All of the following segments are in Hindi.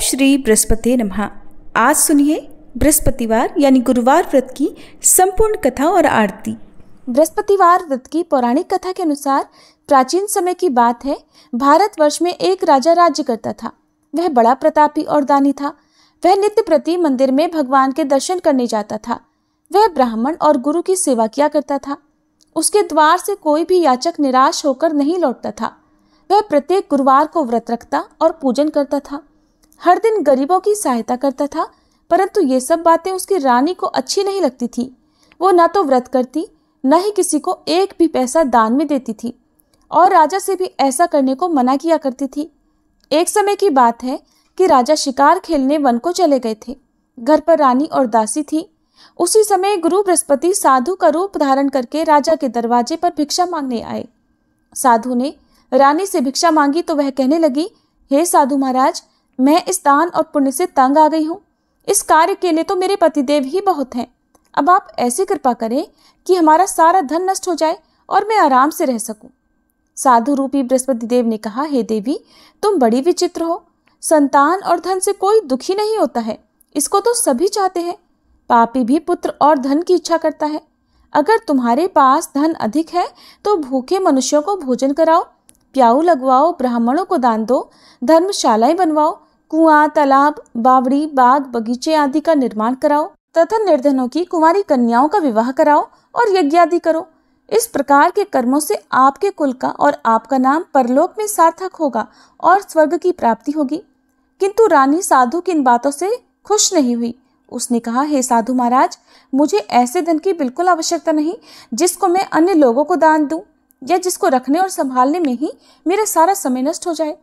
श्री बृहस्पति नमः। आज सुनिए बृहस्पतिवार यानी गुरुवार व्रत की संपूर्ण कथा और आरती। बृहस्पतिवार व्रत की पौराणिक कथा के अनुसार प्राचीन समय की बात है। भारतवर्ष में एक राजा राज्य करता था। वह बड़ा प्रतापी और दानी था। वह नित्य प्रति मंदिर में भगवान के दर्शन करने जाता था। वह ब्राह्मण और गुरु की सेवा किया करता था। उसके द्वार से कोई भी याचक निराश होकर नहीं लौटता था। वह प्रत्येक गुरुवार को व्रत रखता और पूजन करता था। हर दिन गरीबों की सहायता करता था, परंतु ये सब बातें उसकी रानी को अच्छी नहीं लगती थी। वो न तो व्रत करती, न ही किसी को एक भी पैसा दान में देती थी और राजा से भी ऐसा करने को मना किया करती थी। एक समय की बात है कि राजा शिकार खेलने वन को चले गए थे। घर पर रानी और दासी थी। उसी समय गुरु बृहस्पति साधु का रूप धारण करके राजा के दरवाजे पर भिक्षा मांगने आए। साधु ने रानी से भिक्षा मांगी तो वह कहने लगी, हे साधु महाराज, मैं इस दान और पुण्य से तंग आ गई हूँ। इस कार्य के लिए तो मेरे पतिदेव ही बहुत हैं। अब आप ऐसी कृपा करें कि हमारा सारा धन नष्ट हो जाए और मैं आराम से रह सकूं। साधु रूपी बृहस्पति देव ने कहा, हे देवी, तुम बड़ी विचित्र हो। संतान और धन से कोई दुखी नहीं होता है, इसको तो सभी चाहते हैं। पापी भी पुत्र और धन की इच्छा करता है। अगर तुम्हारे पास धन अधिक है तो भूखे मनुष्यों को भोजन कराओ, प्याऊ लगवाओ, ब्राह्मणों को दान दो, धर्मशालाएं बनवाओ, कुआं, तालाब, बावड़ी, बाग, बगीचे आदि का निर्माण कराओ तथा निर्धनों की कुंवारी कन्याओं का विवाह कराओ और यज्ञ आदि करो। इस प्रकार के कर्मों से आपके कुल का और आपका नाम परलोक में सार्थक होगा और स्वर्ग की प्राप्ति होगी। किंतु रानी साधु की इन बातों से खुश नहीं हुई। उसने कहा, हे साधु महाराज, मुझे ऐसे धन की बिल्कुल आवश्यकता नहीं जिसको मैं अन्य लोगों को दान दूं या जिसको रखने और संभालने में ही मेरा सारा समय नष्ट हो जाए।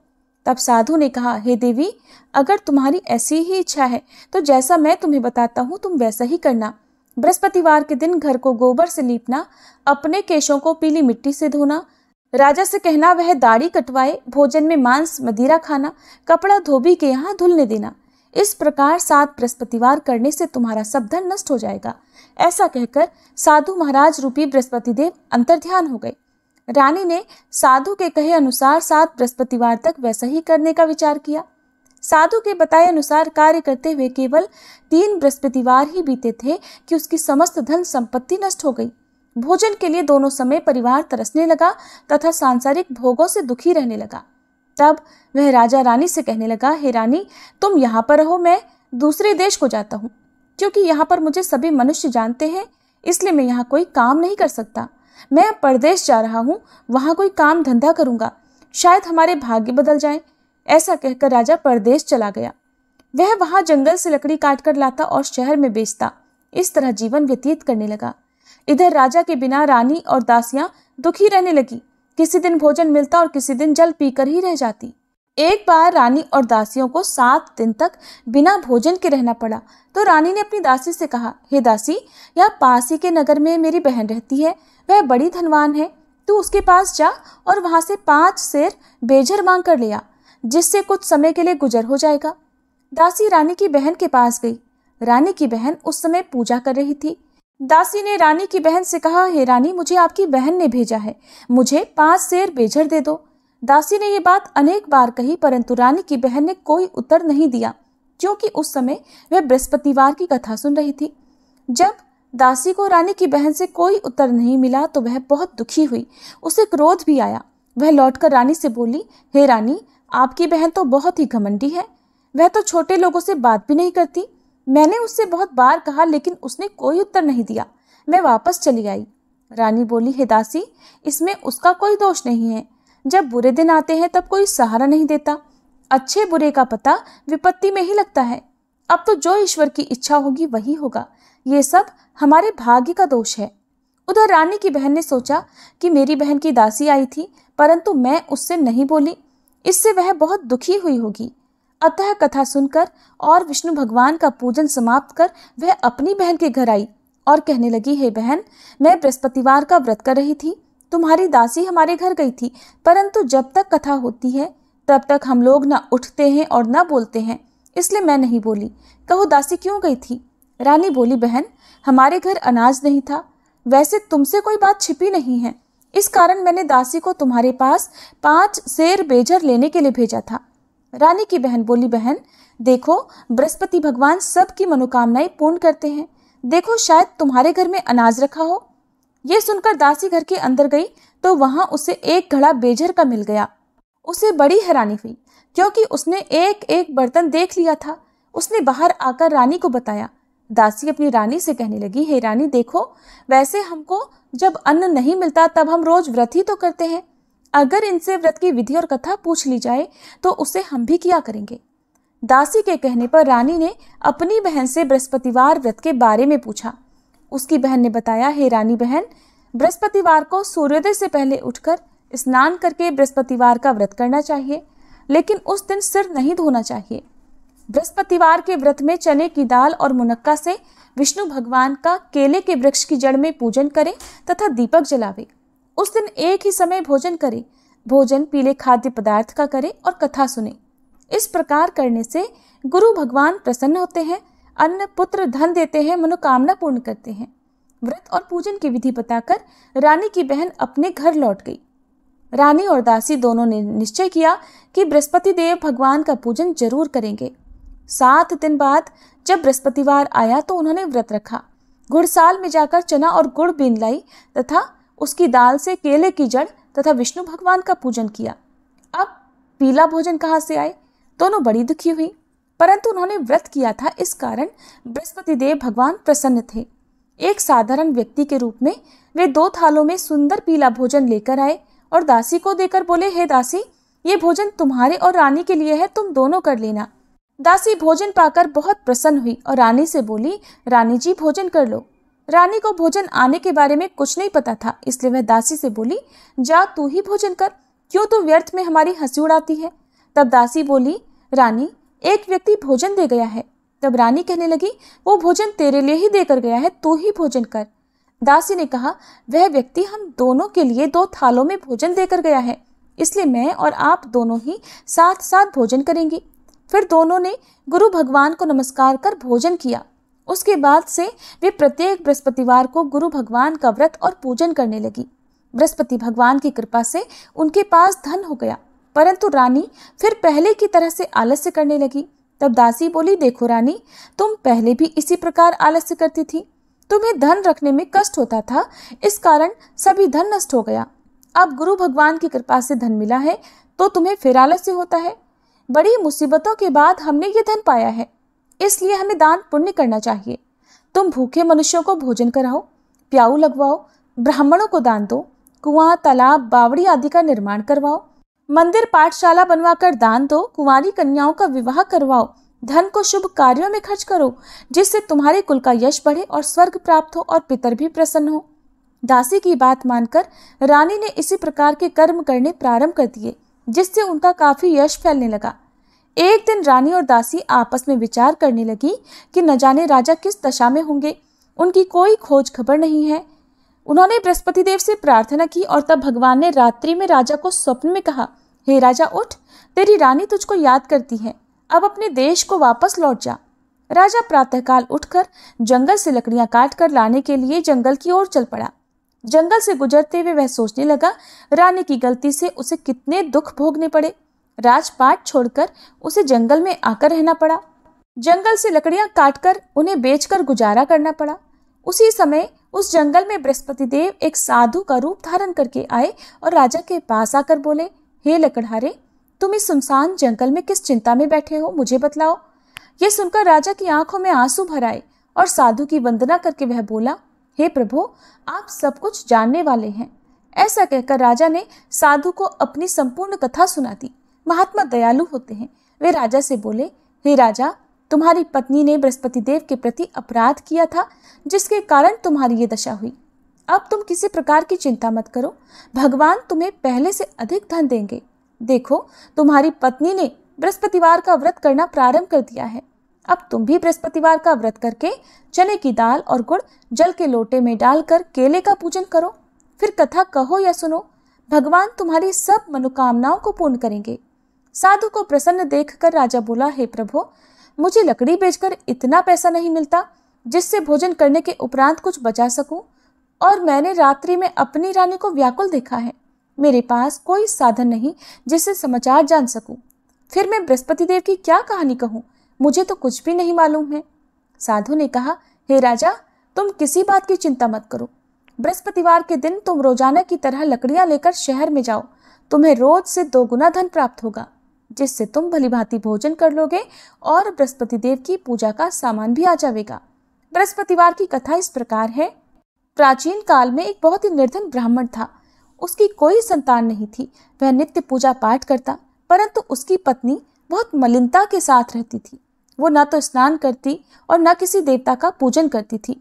तब साधु ने कहा, हे देवी, अगर तुम्हारी ऐसी ही इच्छा है तो जैसा मैं तुम्हें बताता हूँ तुम वैसा ही करना। बृहस्पतिवार के दिन घर को गोबर से लीपना, अपने केशों को पीली मिट्टी से धोना, राजा से कहना वह दाढ़ी कटवाए, भोजन में मांस मदिरा खाना, कपड़ा धोबी के यहाँ धुलने देना। इस प्रकार 7 बृहस्पतिवार करने से तुम्हारा सब धन नष्ट हो जाएगा। ऐसा कहकर साधु महाराज रूपी बृहस्पति देव अंतर्ध्यान हो गए। रानी ने साधु के कहे अनुसार 7 बृहस्पतिवार तक वैसा ही करने का विचार किया। साधु के बताए अनुसार कार्य करते हुए केवल 3 बृहस्पतिवार ही बीते थे कि उसकी समस्त धन संपत्ति नष्ट हो गई। भोजन के लिए दोनों समय परिवार तरसने लगा तथा सांसारिक भोगों से दुखी रहने लगा। तब वह राजा रानी से कहने लगा, हे रानी, तुम यहाँ पर रहो, मैं दूसरे देश को जाता हूँ, क्योंकि यहाँ पर मुझे सभी मनुष्य जानते हैं, इसलिए मैं यहाँ कोई काम नहीं कर सकता। मैं परदेश जा रहा हूँ, वहाँ कोई काम धंधा करूँगा, शायद हमारे भाग्य बदल जाएं। ऐसा कहकर राजा परदेश चला गया। वह वहाँ जंगल से लकड़ी काट कर लाता और शहर में बेचता। इस तरह जीवन व्यतीत करने लगा। इधर राजा के बिना रानी और दासियां दुखी रहने लगी। किसी दिन भोजन मिलता और किसी दिन जल पीकर ही रह जाती। एक बार रानी और दासियों को 7 दिन तक बिना भोजन के रहना पड़ा तो रानी ने अपनी दासी से कहा, हे दासी, यहाँ पास ही के नगर में मेरी बहन रहती है, वह बड़ी धनवान है। तू उसके पास जा और वहां से 5 सेर बेझर मांग कर ले आ, जिससे कुछ समय के लिए गुजर हो जाएगा। दासी रानी की बहन के पास गई। रानी की बहन उस समय पूजा कर रही थी। दासी ने रानी की बहन से कहा, हे रानी, मुझे आपकी बहन ने भेजा है, मुझे 5 सेर बेझर दे दो। दासी ने ये बात अनेक बार कही, परंतु रानी की बहन ने कोई उत्तर नहीं दिया, क्योंकि उस समय वह बृहस्पतिवार की कथा सुन रही थी। जब दासी को रानी की बहन से कोई उत्तर नहीं मिला तो वह बहुत दुखी हुई। उसे क्रोध भी आया। वह लौटकर रानी से बोली, हे रानी, आपकी बहन तो बहुत ही घमंडी है। वह तो छोटे लोगों से बात भी नहीं करती। मैंने उससे बहुत बार कहा, लेकिन उसने कोई उत्तर नहीं दिया। मैं वापस चली आई। रानी बोली, हे दासी, इसमें उसका कोई दोष नहीं है। जब बुरे दिन आते हैं तब कोई सहारा नहीं देता। अच्छे बुरे का पता विपत्ति में ही लगता है। अब तो जो ईश्वर की इच्छा होगी वही होगा। ये सब हमारे भाग्य का दोष है। उधर रानी की बहन ने सोचा कि मेरी बहन की दासी आई थी, परंतु मैं उससे नहीं बोली, इससे वह बहुत दुखी हुई होगी। अतः कथा सुनकर और विष्णु भगवान का पूजन समाप्त कर वह अपनी बहन के घर आई और कहने लगी, हे बहन, मैं बृहस्पतिवार का व्रत कर रही थी। तुम्हारी दासी हमारे घर गई थी, परंतु जब तक कथा होती है तब तक हम लोग न उठते हैं और न बोलते हैं, इसलिए मैं नहीं बोली। कहो दासी क्यों गई थी? रानी बोली, बहन, हमारे घर अनाज नहीं था। वैसे तुमसे कोई बात छिपी नहीं है, इस कारण मैंने दासी को तुम्हारे पास 5 सेर बेझर लेने के लिए भेजा था। रानी की बहन बोली, बहन देखो, बृहस्पति भगवान सबकी मनोकामनाएं पूर्ण करते हैं। देखो, शायद तुम्हारे घर में अनाज रखा हो। यह सुनकर दासी घर के अंदर गई तो वहां उसे एक घड़ा बेजर का मिल गया। उसे बड़ी हैरानी हुई क्योंकि उसने एक एक बर्तन देख लिया था। उसने बाहर आकर रानी को बताया। दासी अपनी रानी से कहने लगी, हे रानी देखो, वैसे हमको जब अन्न नहीं मिलता तब हम रोज व्रत ही तो करते हैं। अगर इनसे व्रत की विधि और कथा पूछ ली जाए तो उसे हम भी किया करेंगे। दासी के कहने पर रानी ने अपनी बहन से बृहस्पतिवार व्रत के बारे में पूछा। उसकी बहन ने बताया, हे रानी बहन, बृहस्पतिवार को सूर्योदय से पहले उठकर स्नान करके बृहस्पतिवार का व्रत करना चाहिए, लेकिन उस दिन सिर नहीं धोना चाहिए। बृहस्पतिवार के व्रत में चने की दाल और मुनक्का से विष्णु भगवान का केले के वृक्ष की जड़ में पूजन करें तथा दीपक जलावे। उस दिन एक ही समय भोजन करें। भोजन पीले खाद्य पदार्थ का करें और कथा सुने। इस प्रकार करने से गुरु भगवान प्रसन्न होते हैं, अन्न पुत्र धन देते हैं, मनोकामना पूर्ण करते हैं। व्रत और पूजन की विधि बताकर रानी की बहन अपने घर लौट गई। रानी और दासी दोनों ने निश्चय किया कि बृहस्पति देव भगवान का पूजन जरूर करेंगे। 7 दिन बाद जब बृहस्पतिवार आया तो उन्होंने व्रत रखा। घुड़साल में जाकर चना और गुड़ बीन लाई तथा उसकी दाल से केले की जड़ तथा विष्णु भगवान का पूजन किया। अब पीला भोजन कहाँ से आए? दोनों बड़ी दुखी हुई, परंतु उन्होंने व्रत किया था, इस कारण बृहस्पति देव भगवान प्रसन्न थे। एक साधारण व्यक्ति के रूप में वे 2 थालों में सुंदर पीला भोजन लेकर आए और दासी को देकर बोले, हे दासी, ये भोजन तुम्हारे और रानी के लिए है, तुम दोनों कर लेना। दासी भोजन पाकर बहुत प्रसन्न हुई और रानी से बोली, रानी जी भोजन कर लो। रानी को भोजन आने के बारे में कुछ नहीं पता था, इसलिए वह दासी से बोली, जा तू ही भोजन कर, क्यों तू व्यर्थ में हमारी हंसी उड़ाती है। तब दासी बोली, रानी, एक व्यक्ति भोजन दे गया है। तब रानी कहने लगी, वो भोजन तेरे लिए ही देकर गया है, तू ही भोजन कर। दासी ने कहा, वह व्यक्ति हम दोनों के लिए 2 थालों में भोजन देकर गया है, इसलिए मैं और आप दोनों ही साथ साथ भोजन करेंगे। फिर दोनों ने गुरु भगवान को नमस्कार कर भोजन किया। उसके बाद से वे प्रत्येक बृहस्पतिवार को गुरु भगवान का व्रत और पूजन करने लगी। बृहस्पति भगवान की कृपा से उनके पास धन हो गया, परंतु रानी फिर पहले की तरह से आलस्य करने लगी। तब दासी बोली, देखो रानी, तुम पहले भी इसी प्रकार आलस्य करती थी। तुम्हें धन रखने में कष्ट होता था, इस कारण सभी धन नष्ट हो गया। अब गुरु भगवान की कृपा से धन मिला है तो तुम्हें फिर आलस्य होता है। बड़ी मुसीबतों के बाद हमने ये धन पाया है, इसलिए हमें दान पुण्य करना चाहिए। तुम भूखे मनुष्यों को भोजन कराओ, प्याऊ लगवाओ, ब्राह्मणों को दान दो, कुआं, तालाब, बावड़ी आदि का निर्माण करवाओ, मंदिर पाठशाला बनवाकर दान दो, कुंवारी कन्याओं का विवाह करवाओ, धन को शुभ कार्यों में खर्च करो, जिससे तुम्हारे कुल का यश बढ़े और स्वर्ग प्राप्त हो और पितर भी प्रसन्न हो। दासी की बात मानकर रानी ने इसी प्रकार के कर्म करने प्रारंभ कर दिए, जिससे उनका काफी यश फैलने लगा। एक दिन रानी और दासी आपस में विचार करने लगी कि न जाने राजा किस दशा में होंगे, उनकी कोई खोज खबर नहीं है। उन्होंने बृहस्पति देव से प्रार्थना की और तब भगवान ने रात्रि में राजा को स्वप्न में कहा, हे राजा उठ, तेरी रानी तुझको याद करती है, अब अपने देश को वापस लौट जा। राजा प्रातःकाल उठकर जंगल से लकड़ियां काट कर लाने के लिए जंगल की ओर चल पड़ा। जंगल से गुजरते हुए वह सोचने लगा, रानी की गलती से उसे कितने दुख भोगने पड़े। राजपाट छोड़कर उसे जंगल में आकर रहना पड़ा। जंगल से लकड़ियां काटकर उन्हें बेचकर गुजारा करना पड़ा। उसी समय उस जंगल में बृहस्पति देव एक साधु का रूप धारण करके आए और राजा के पास आकर बोले, हे लकड़हारे, तुम इस सुनसान जंगल में किस चिंता में बैठे हो, मुझे बतलाओ। यह सुनकर राजा की आंखों में आंसू भर आए और साधु की वंदना करके वह बोला, हे प्रभु, आप सब कुछ जानने वाले हैं। ऐसा कहकर राजा ने साधु को अपनी संपूर्ण कथा सुना दी। महात्मा दयालु होते हैं। वे राजा से बोले, हे राजा, तुम्हारी पत्नी ने बृहस्पति देव के प्रति अपराध किया था, जिसके कारण तुम्हारी ये दशा हुई। अब तुम किसी प्रकार की चिंता मत करो, भगवान तुम्हें पहले से अधिक धन देंगे। देखो, तुम्हारी पत्नी ने बृहस्पतिवार का व्रत करना प्रारंभ कर दिया है। अब तुम भी बृहस्पतिवार का व्रत करके चने की दाल और गुड़ जल के लोटे में डालकर केले का पूजन करो। फिर कथा कहो या सुनो, भगवान तुम्हारी सब मनोकामनाओं को पूर्ण करेंगे। साधु को प्रसन्न देखकर राजा बोला, हे प्रभु, मुझे लकड़ी बेचकर इतना पैसा नहीं मिलता जिससे भोजन करने के उपरांत कुछ बचा सकूं, और मैंने रात्रि में अपनी रानी को व्याकुल देखा है। मेरे पास कोई साधन नहीं जिससे समाचार जान सकूं। फिर मैं बृहस्पति देव की क्या कहानी कहूँ, मुझे तो कुछ भी नहीं मालूम है। साधु ने कहा, हे राजा, तुम किसी बात की चिंता मत करो। बृहस्पतिवार के दिन तुम रोजाना की तरह लकड़ियां लेकर शहर में जाओ। तुम्हें रोज से 2 गुना धन प्राप्त होगा, जिससे तुम भलीभांति भोजन कर लोगे और बृहस्पति देव की पूजा का सामान भी आ जाएगा। बृहस्पतिवार की कथा इस प्रकार है। प्राचीन काल में एक बहुत ही निर्धन ब्राह्मण था। उसकी कोई संतान नहीं थी। वह नित्य पूजा पाठ करता, परंतु उसकी पत्नी बहुत मलिनता के साथ रहती थी। वो न तो स्नान करती और न किसी देवता का पूजन करती थी।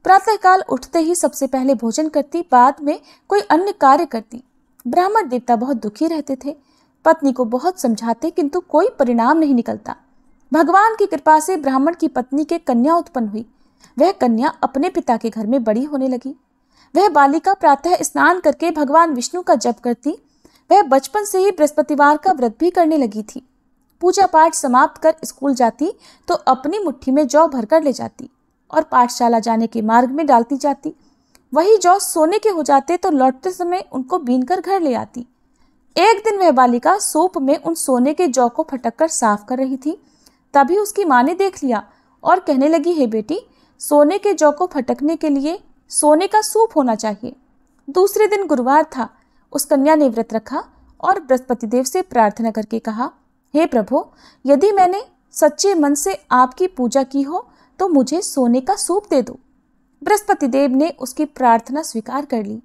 प्रातःकाल उठते ही सबसे पहले भोजन करती, बाद में कोई अन्य कार्य करती। ब्राह्मण देवता बहुत दुखी रहते थे। पत्नी को बहुत समझाते, किंतु कोई परिणाम नहीं निकलता। भगवान की कृपा से ब्राह्मण की पत्नी के कन्या उत्पन्न हुई। वह कन्या अपने पिता के घर में बड़ी होने लगी। वह बालिका प्रातः स्नान करके भगवान विष्णु का जप करती। वह बचपन से ही बृहस्पतिवार का व्रत भी करने लगी थी। पूजा पाठ समाप्त कर स्कूल जाती तो अपनी मुट्ठी में जौ भरकर ले जाती और पाठशाला जाने के मार्ग में डालती जाती। वही जौ सोने के हो जाते तो लौटते समय उनको बीनकर घर ले आती। एक दिन वह बालिका सूप में उन सोने के जौ को फटक कर साफ कर रही थी। तभी उसकी माँ ने देख लिया और कहने लगी, हे बेटी, सोने के जौ को फटकने के लिए सोने का सूप होना चाहिए। दूसरे दिन गुरुवार था। उस कन्या ने व्रत रखा और बृहस्पति देव से प्रार्थना करके कहा, हे प्रभु, यदि मैंने सच्चे मन से आपकी पूजा की हो तो मुझे सोने का सूप दे दो। बृहस्पति देव ने उसकी प्रार्थना स्वीकार कर ली।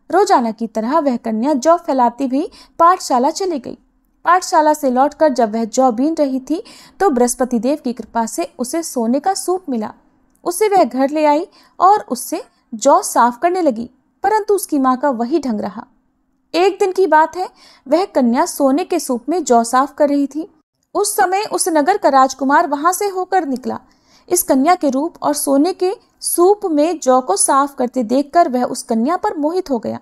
रोजाना की तरह वह कन्या जौ फैलाती हुई पाठशाला चली गई। पाठशाला से लौटकर जब वह जौ बीन रही थी तो बृहस्पति देव की कृपा से उसे सोने का सूप मिला। उसे वह घर ले आई और उससे जौ साफ करने लगी, परंतु उसकी माँ का वही ढंग रहा। एक दिन की बात है, वह कन्या सोने के सूप में जौ साफ कर रही थी। उस समय उस नगर का राजकुमार वहां से होकर निकला। इस कन्या के रूप और सोने के सूप में जौ को साफ करते देखकर वह उस कन्या पर मोहित हो गया।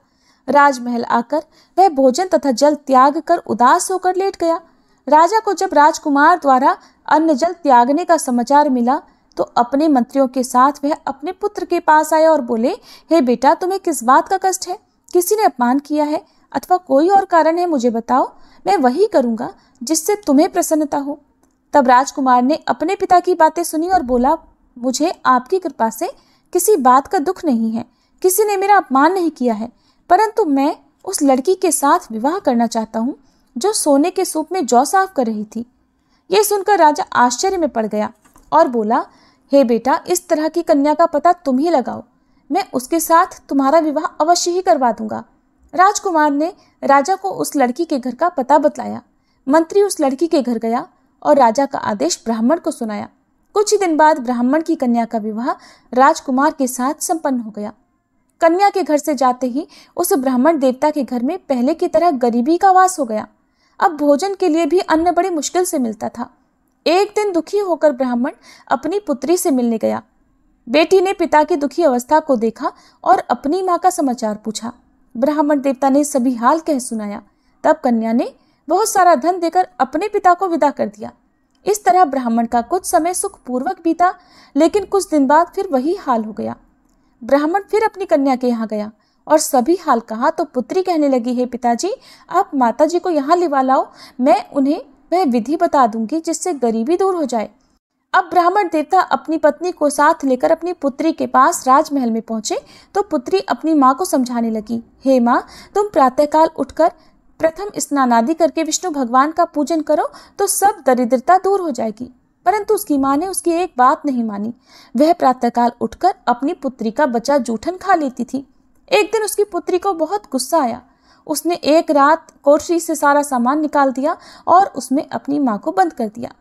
राजमहल आकर वह भोजन तथा जल त्याग कर उदास होकर लेट गया। राजा को जब राजकुमार द्वारा अन्न जल त्यागने का समाचार मिला तो अपने मंत्रियों के साथ वह अपने पुत्र के पास आया और बोले, हे बेटा, तुम्हें किस बात का कष्ट है? किसी ने अपमान किया है अथवा कोई और कारण है? मुझे बताओ, मैं वही करूंगा जिससे तुम्हें प्रसन्नता हो। तब राजकुमार ने अपने पिता की बातें सुनी और बोला, मुझे आपकी कृपा से किसी बात का दुख नहीं है। किसी ने मेरा अपमान नहीं किया है, परंतु मैं उस लड़की के साथ विवाह करना चाहता हूँ जो सोने के सूप में जौ साफ कर रही थी। यह सुनकर राजा आश्चर्य में पड़ गया और बोला, हे बेटा, इस तरह की कन्या का पता तुम ही लगाओ। मैं उसके साथ तुम्हारा विवाह अवश्य ही करवा दूंगा। राजकुमार ने राजा को उस लड़की के घर का पता बतलाया। मंत्री उस लड़की के घर गया और राजा का आदेश ब्राह्मण को सुनाया। कुछ ही दिन बाद ब्राह्मण की कन्या का विवाह राजकुमार के साथ संपन्न हो गया। कन्या के घर से जाते ही उस ब्राह्मण देवता के घर में पहले की तरह गरीबी का वास हो गया। अब भोजन के लिए भी अन्न बड़ी मुश्किल से मिलता था। एक दिन दुखी होकर ब्राह्मण अपनी पुत्री से मिलने गया। बेटी ने पिता की दुखी अवस्था को देखा और अपनी माँ का समाचार पूछा। ब्राह्मण देवता ने सभी हाल कह सुनाया। तब कन्या ने बहुत सारा धन देकर अपने पिता को विदा कर दिया। इस तरह ब्राह्मण का कुछ समय सुखपूर्वक बीता, लेकिन कुछ दिन बाद फिर वही हाल हो गया। ब्राह्मण फिर अपनी कन्या के यहाँ गया और सभी हाल कहा तो पुत्री कहने लगी, हे पिताजी, आप माताजी को यहाँ लिवा लाओ, मैं उन्हें वह विधि बता दूंगी जिससे गरीबी दूर हो जाए। अब ब्राह्मण देवता अपनी पत्नी को साथ लेकर अपनी पुत्री के पास राजमहल में पहुंचे तो पुत्री अपनी माँ को समझाने लगी, हे माँ, तुम प्रातःकाल उठकर प्रथम स्नान आदि करके विष्णु भगवान का पूजन करो तो सब दरिद्रता दूर हो जाएगी। परंतु उसकी माँ ने उसकी एक बात नहीं मानी। वह प्रातःकाल उठकर अपनी पुत्री का बचा जूठन खा लेती थी। एक दिन उसकी पुत्री को बहुत गुस्सा आया। उसने एक रात कोठरी से सारा सामान निकाल दिया और उसमें अपनी माँ को बंद कर दिया।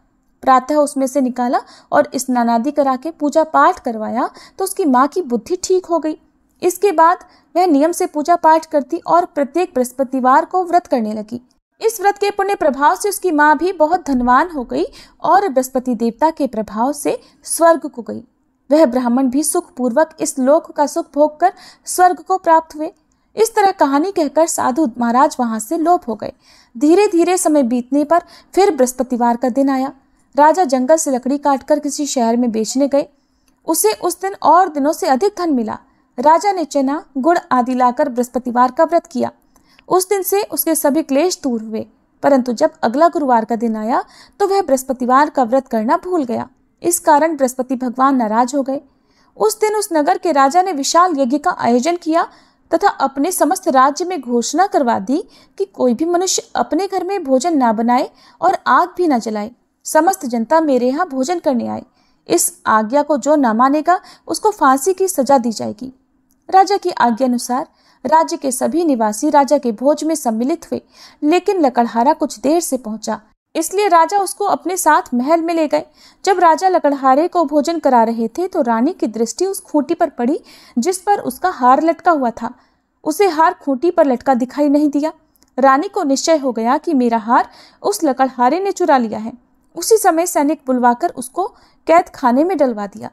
प्रातः उसमें से निकाला और स्नानादि करा के पूजा पाठ करवाया तो उसकी माँ की बुद्धि ठीक हो गई। इसके बाद वह नियम से पूजा पाठ करती और प्रत्येक बृहस्पतिवार को व्रत करने लगी। इस व्रत के पुण्य प्रभाव से उसकी माँ भी बहुत धनवान हो गई और बृहस्पति देवता के प्रभाव से स्वर्ग को गई। वह ब्राह्मण भी सुखपूर्वक इस लोक का सुख भोग कर स्वर्ग को प्राप्त हुए। इस तरह कहानी कहकर साधु महाराज वहां से लोप हो गए। धीरे धीरे समय बीतने पर फिर बृहस्पतिवार का दिन आया। राजा जंगल से लकड़ी काटकर किसी शहर में बेचने गए। उसे उस दिन और दिनों से अधिक धन मिला। राजा ने चना, गुड़ आदि लाकर बृहस्पतिवार का व्रत किया। उस दिन से उसके सभी क्लेश दूर हुए। परंतु जब अगला गुरुवार का दिन आया तो वह बृहस्पतिवार का व्रत करना भूल गया। इस कारण बृहस्पति भगवान नाराज हो गए। उस दिन उस नगर के राजा ने विशाल यज्ञ का आयोजन किया तथा अपने समस्त राज्य में घोषणा करवा दी कि कोई भी मनुष्य अपने घर में भोजन ना बनाए और आग भी ना जलाए। समस्त जनता मेरे यहाँ भोजन करने आए। इस आज्ञा को जो न मानेगा उसको फांसी की सजा दी जाएगी। राजा की आज्ञा अनुसार राज्य के सभी निवासी राजा के भोज में सम्मिलित हुए, लेकिन लकड़हारा कुछ देर से पहुंचा, इसलिए राजा उसको अपने साथ महल में ले गए। जब राजा लकड़हारे को भोजन करा रहे थे तो रानी की दृष्टि उस खूंटी पर पड़ी जिस पर उसका हार लटका हुआ था। उसे हार खूंटी पर लटका दिखाई नहीं दिया। रानी को निश्चय हो गया कि मेरा हार उस लकड़हारे ने चुरा लिया है। उसी समय सैनिक बुलवाकर उसको कैद खाने में डलवा दिया।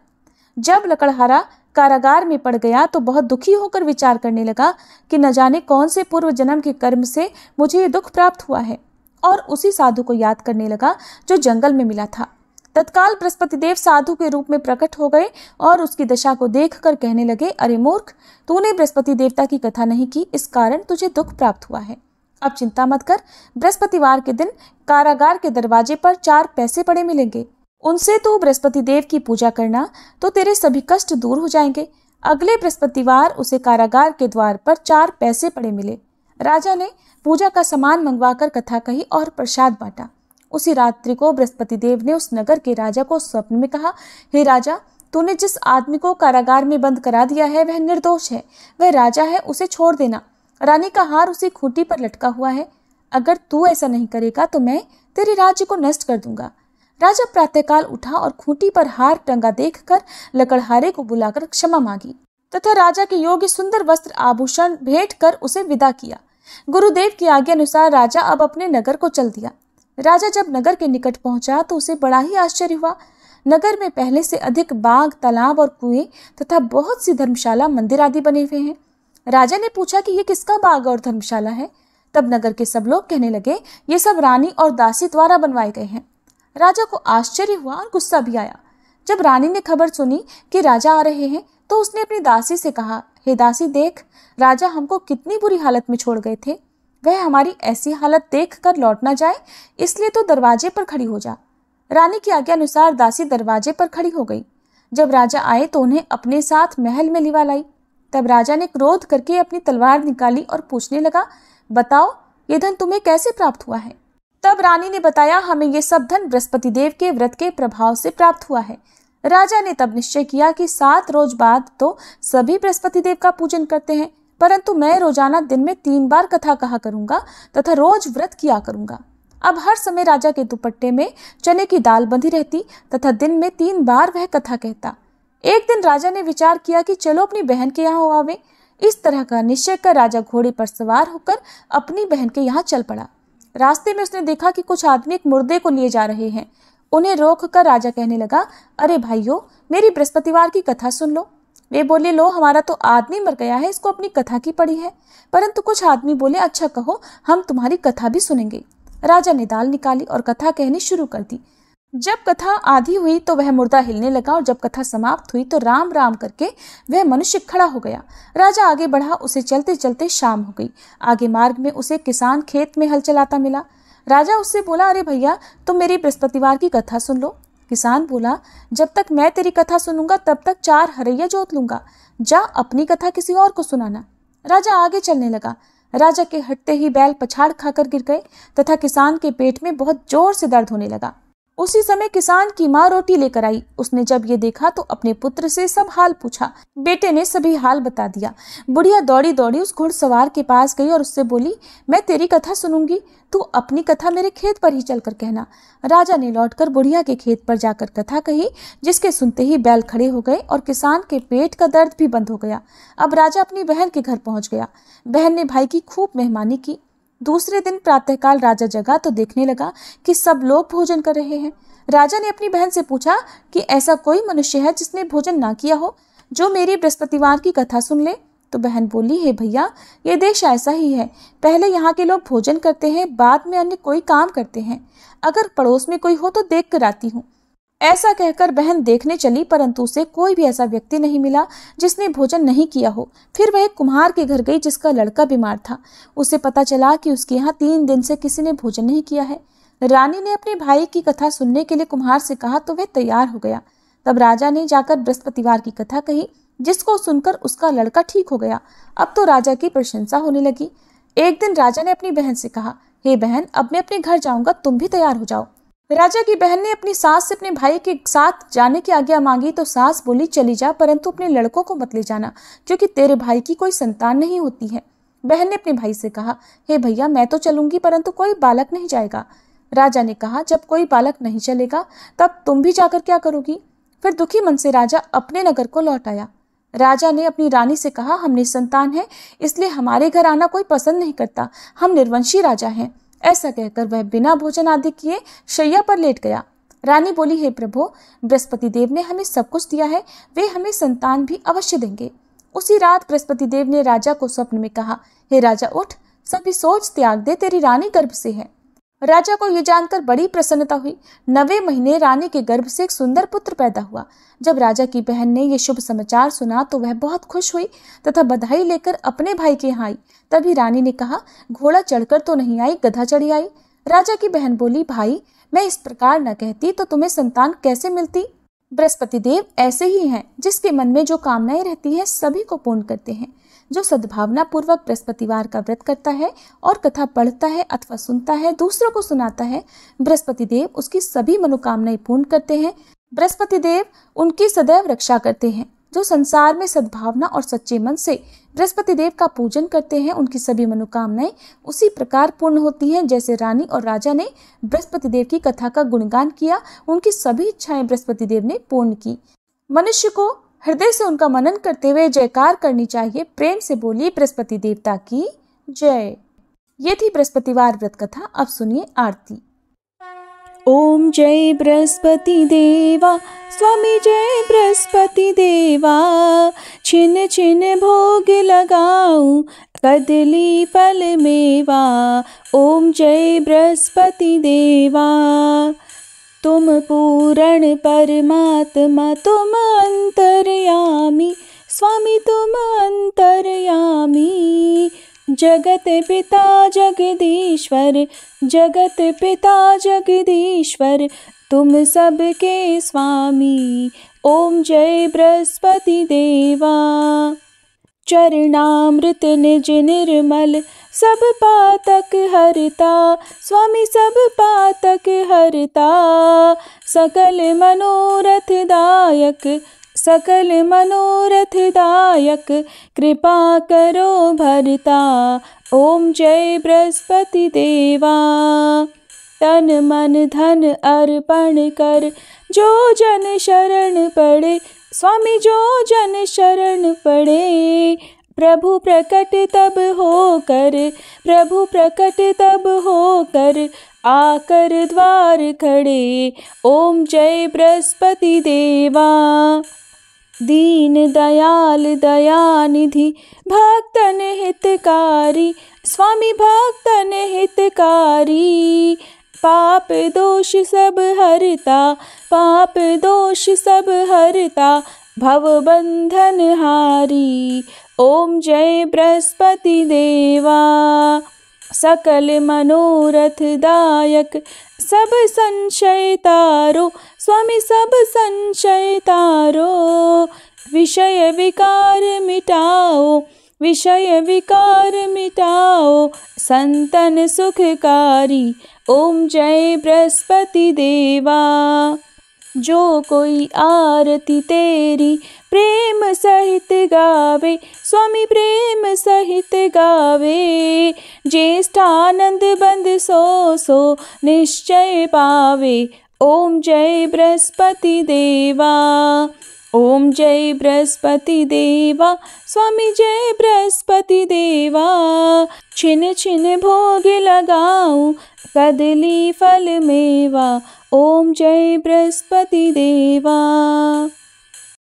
जब लकड़हारा कारागार में पड़ गया तो बहुत दुखी होकर विचार करने लगा कि न जाने कौन से पूर्व जन्म के कर्म से मुझे ये दुख प्राप्त हुआ है, और उसी साधु को याद करने लगा जो जंगल में मिला था। तत्काल बृहस्पति देव साधु के रूप में प्रकट हो गए और उसकी दशा को देखकर कहने लगे, अरे मूर्ख, तूने बृहस्पति देवता की कथा नहीं की, इस कारण तुझे दुख प्राप्त हुआ है। अब चिंता मत कर, बृहस्पतिवार के दिन कारागार के दरवाजे पर 4 पैसे पड़े मिलेंगे। उनसे तू बृहस्पति देव की पूजा करना तो तेरे सभी कष्ट दूर हो जाएंगे। अगले बृहस्पतिवार उसे कारागार के द्वार पर 4 पैसे पड़े मिले। राजा ने पूजा का सामान मंगवाकर कथा कही और प्रसाद बांटा। उसी रात्रि को बृहस्पति देव ने उस नगर के राजा को स्वप्न में कहा, हे राजा, तूने जिस आदमी को कारागार में बंद करा दिया है वह निर्दोष है, वह राजा है, उसे छोड़ देना। रानी का हार उसी खूंटी पर लटका हुआ है। अगर तू ऐसा नहीं करेगा तो मैं तेरे राज्य को नष्ट कर दूंगा। राजा प्रातःकाल उठा और खूंटी पर हार टंगा देखकर लकड़हारे को बुलाकर क्षमा मांगी तथा राजा के योग्य सुंदर वस्त्र आभूषण भेंट कर उसे विदा किया। गुरुदेव की आज्ञा अनुसार राजा अब अपने नगर को चल दिया। राजा जब नगर के निकट पहुंचा तो उसे बड़ा ही आश्चर्य हुआ। नगर में पहले से अधिक बाग, तालाब और कुएं तथा बहुत सी धर्मशाला, मंदिर आदि बने हुए हैं। राजा ने पूछा कि ये किसका बाग और धर्मशाला है? तब नगर के सब लोग कहने लगे, ये सब रानी और दासी द्वारा बनवाए गए हैं। राजा को आश्चर्य हुआ और गुस्सा भी आया। जब रानी ने खबर सुनी कि राजा आ रहे हैं तो उसने अपनी दासी से कहा, हे दासी, देख, राजा हमको कितनी बुरी हालत में छोड़ गए थे। वह हमारी ऐसी हालत देखकर लौट ना जाए, इसलिए तो दरवाजे पर खड़ी हो जा। रानी की आज्ञा अनुसार दासी दरवाजे पर खड़ी हो गई। जब राजा आए तो उन्हें अपने साथ महल में लिवा लाई। तब राजा ने क्रोध करके अपनी तलवार निकाली और पूछने लगा, बताओ, ये धन तुम्हें कैसे प्राप्त हुआ है? तब रानी ने बताया, हमें ये सब धन बृहस्पति देव के व्रत के प्रभाव से प्राप्त हुआ है। राजा ने तब निश्चय किया कि 7 रोज बाद तो सभी बृहस्पति देव का पूजन करते हैं, परंतु मैं रोजाना दिन में 3 बार कथा कहा करूंगा तथा रोज व्रत किया करूंगा। अब हर समय राजा के दुपट्टे में चने की दाल बंधी रहती तथा दिन में 3 बार वह कथा कहता। एक दिन राजा ने विचार किया कि चलो अपनी बहन के यहाँ हो आवे। इस तरह का निश्चय कर राजा घोड़े पर सवार होकर अपनी बहन के यहाँ चल पड़ा। रास्ते में उसने देखा कि कुछ आदमी एक मुर्दे को लिए जा रहे हैं। उन्हें रोककर राजा कहने लगा, अरे भाइयों, मेरी बृहस्पतिवार की कथा सुन लो। वे बोले, लो, हमारा तो आदमी मर गया है, इसको अपनी कथा की पड़ी है। परंतु कुछ आदमी बोले, अच्छा कहो, हम तुम्हारी कथा भी सुनेंगे। राजा ने दाल निकाली और कथा कहनी शुरू कर दी। जब कथा आधी हुई तो वह मुर्दा हिलने लगा और जब कथा समाप्त हुई तो राम राम करके वह मनुष्य खड़ा हो गया। राजा आगे बढ़ा, उसे चलते चलते शाम हो गई। आगे मार्ग में उसे किसान खेत में हल चलाता मिला। राजा उससे बोला, अरे भैया, तुम मेरी बृहस्पतिवार की कथा सुन लो। किसान बोला, जब तक मैं तेरी कथा सुनूंगा तब तक 4 हरैया जोत लूंगा। जा अपनी कथा किसी और को सुनाना। राजा आगे चलने लगा। राजा के हटते ही बैल पछाड़ खाकर गिर गए तथा किसान के पेट में बहुत जोर से दर्द होने लगा। उसी समय किसान की माँ रोटी लेकर आई। उसने जब ये देखा तो अपने पुत्र से सब हाल पूछा। बेटे ने सभी हाल बता दिया। बुढ़िया दौड़ी दौड़ी उस घुड़सवार के पास गई और उससे बोली, मैं तेरी कथा सुनूंगी, तू अपनी कथा मेरे खेत पर ही चलकर कहना। राजा ने लौटकर बुढ़िया के खेत पर जाकर कथा कही, जिसके सुनते ही बैल खड़े हो गए और किसान के पेट का दर्द भी बंद हो गया। अब राजा अपनी बहन के घर पहुंच गया। बहन ने भाई की खूब मेहमानी की। दूसरे दिन प्रातःकाल राजा जगा तो देखने लगा कि सब लोग भोजन कर रहे हैं। राजा ने अपनी बहन से पूछा कि ऐसा कोई मनुष्य है जिसने भोजन ना किया हो, जो मेरी बृहस्पतिवार की कथा सुन ले। तो बहन बोली, हे भैया, ये देश ऐसा ही है। पहले यहाँ के लोग भोजन करते हैं, बाद में अन्य कोई काम करते हैं। अगर पड़ोस में कोई हो तो देख कर आती हूँ। ऐसा कहकर बहन देखने चली, परंतु उसे कोई भी ऐसा व्यक्ति नहीं मिला जिसने भोजन नहीं किया हो। फिर वह एक कुम्हार के घर गई जिसका लड़का बीमार था। उसे पता चला कि उसके यहाँ 3 दिन से किसी ने भोजन नहीं किया है। रानी ने अपने भाई की कथा सुनने के लिए कुम्हार से कहा तो वह तैयार हो गया। तब राजा ने जाकर बृहस्पतिवार की कथा कही, जिसको सुनकर उसका लड़का ठीक हो गया। अब तो राजा की प्रशंसा होने लगी। एक दिन राजा ने अपनी बहन से कहा, हे बहन, अब मैं अपने घर जाऊंगा, तुम भी तैयार हो जाओ। राजा की बहन ने अपनी सास से अपने भाई के साथ जाने की आज्ञा मांगी तो सास बोली, चली जा, परंतु अपने लड़कों को मत ले जाना, क्योंकि तेरे भाई की कोई संतान नहीं होती है। बहन ने अपने भाई से कहा, हे भैया, मैं तो चलूंगी, परंतु कोई बालक नहीं जाएगा। राजा ने कहा, जब कोई बालक नहीं चलेगा तब तुम भी जाकर क्या करोगी? फिर दुखी मन से राजा अपने नगर को लौट आया। राजा ने अपनी रानी से कहा, हम निसंतान हैं, इसलिए हमारे घर आना कोई पसंद नहीं करता, हम निर्वंशी राजा हैं। ऐसा कहकर वह बिना भोजन आदि किए शैया पर लेट गया। रानी बोली, हे प्रभु, बृहस्पति देव ने हमें सब कुछ दिया है, वे हमें संतान भी अवश्य देंगे। उसी रात बृहस्पति देव ने राजा को स्वप्न में कहा, हे राजा, उठ, सभी सोच त्याग दे, तेरी रानी गर्भ से है। राजा को यह जानकर बड़ी प्रसन्नता हुई। 9वें महीने रानी के गर्भ से एक सुंदर पुत्र पैदा हुआ। जब राजा की बहन ने यह शुभ समाचार सुना तो वह बहुत खुश हुई तथा बधाई लेकर अपने भाई के यहाँ आई। तभी रानी ने कहा, घोड़ा चढ़कर तो नहीं आई, गधा चढ़ी आई। राजा की बहन बोली, भाई, मैं इस प्रकार न कहती तो तुम्हें संतान कैसे मिलती? बृहस्पति देव ऐसे ही हैं, जिसके मन में जो कामनाएं रहती है सभी को पूर्ण करते हैं। जो सद्भावना पूर्वक बृहस्पतिवार का व्रत करता है और कथा पढ़ता है अथवा सुनता है, दूसरों को सुनाता है, बृहस्पति देव उसकी सभी मनोकामनाएं पूर्ण करते हैं। बृहस्पति देव उनकी सदैव रक्षा करते हैं। जो संसार में सद्भावना और सच्चे मन से बृहस्पति देव का पूजन करते हैं, उनकी सभी मनोकामनाएं उसी प्रकार पूर्ण होती हैं जैसे रानी और राजा ने बृहस्पति देव की कथा का गुणगान किया, उनकी सभी इच्छाएं बृहस्पति देव ने पूर्ण की। मनुष्य को हृदय से उनका मनन करते हुए जयकार करनी चाहिए। प्रेम से बोलिए, बृहस्पति देवता की जय। ये थी बृहस्पतिवार व्रत कथा। अब सुनिए आरती। ओम जय बृहस्पति देवा, स्वामी जय बृहस्पति देवा, छिन छिन भोग लगाऊं, कदली फल मेवा। ओम जय बृहस्पति देवा, तुम पूर्ण परमात्मा, तुम अंतर्यामी, स्वामी तुम अंतर्यामी। जगत पिता जगदीश्वर, जगत पिता जगदीश्वर, तुम सबके स्वामी। ओम जय बृहस्पति देवा। चरणामृत निज निर्मल, सब पातक हरता, स्वामी सब पातक हरता। सकल मनोरथ दायक, सकल मनोरथ दायक, कृपा करो भरता। ओम जय बृहस्पति देवा। तन मन धन अर्पण कर, जो जन शरण पड़े, स्वामी जो जन शरण पड़े। प्रभु प्रकट तब होकर, प्रभु प्रकट तब होकर, आकर द्वार खड़े। ओम जय बृहस्पति देवा। दीन दयाल दयानिधि, भक्तन हितकारी, स्वामी भक्तन हितकारी। पाप दोष सब हरता, पाप दोष सब हरता, भव बंधन हारी। ओम जय बृहस्पति देवा। सकल मनोरथ दायक, सब संशय तारो, स्वामी सब संशय तारो। विषय विकार मिटाओ, विषय विकार मिटाओ, संतन सुखकारी। ओम जय बृहस्पति देवा। जो कोई आरती तेरी प्रेम सहित गावे, स्वामी प्रेम सहित गावे। ज्येष्ठानंद बंद सो सो निश्चय पावे। ओम जय बृहस्पति देवा। ओम जय बृहस्पति देवा, स्वामी जय बृहस्पति देवा। छिन छिन भोग लगाऊं, कदली फल मेवा। ओम जय बृहस्पति देवा।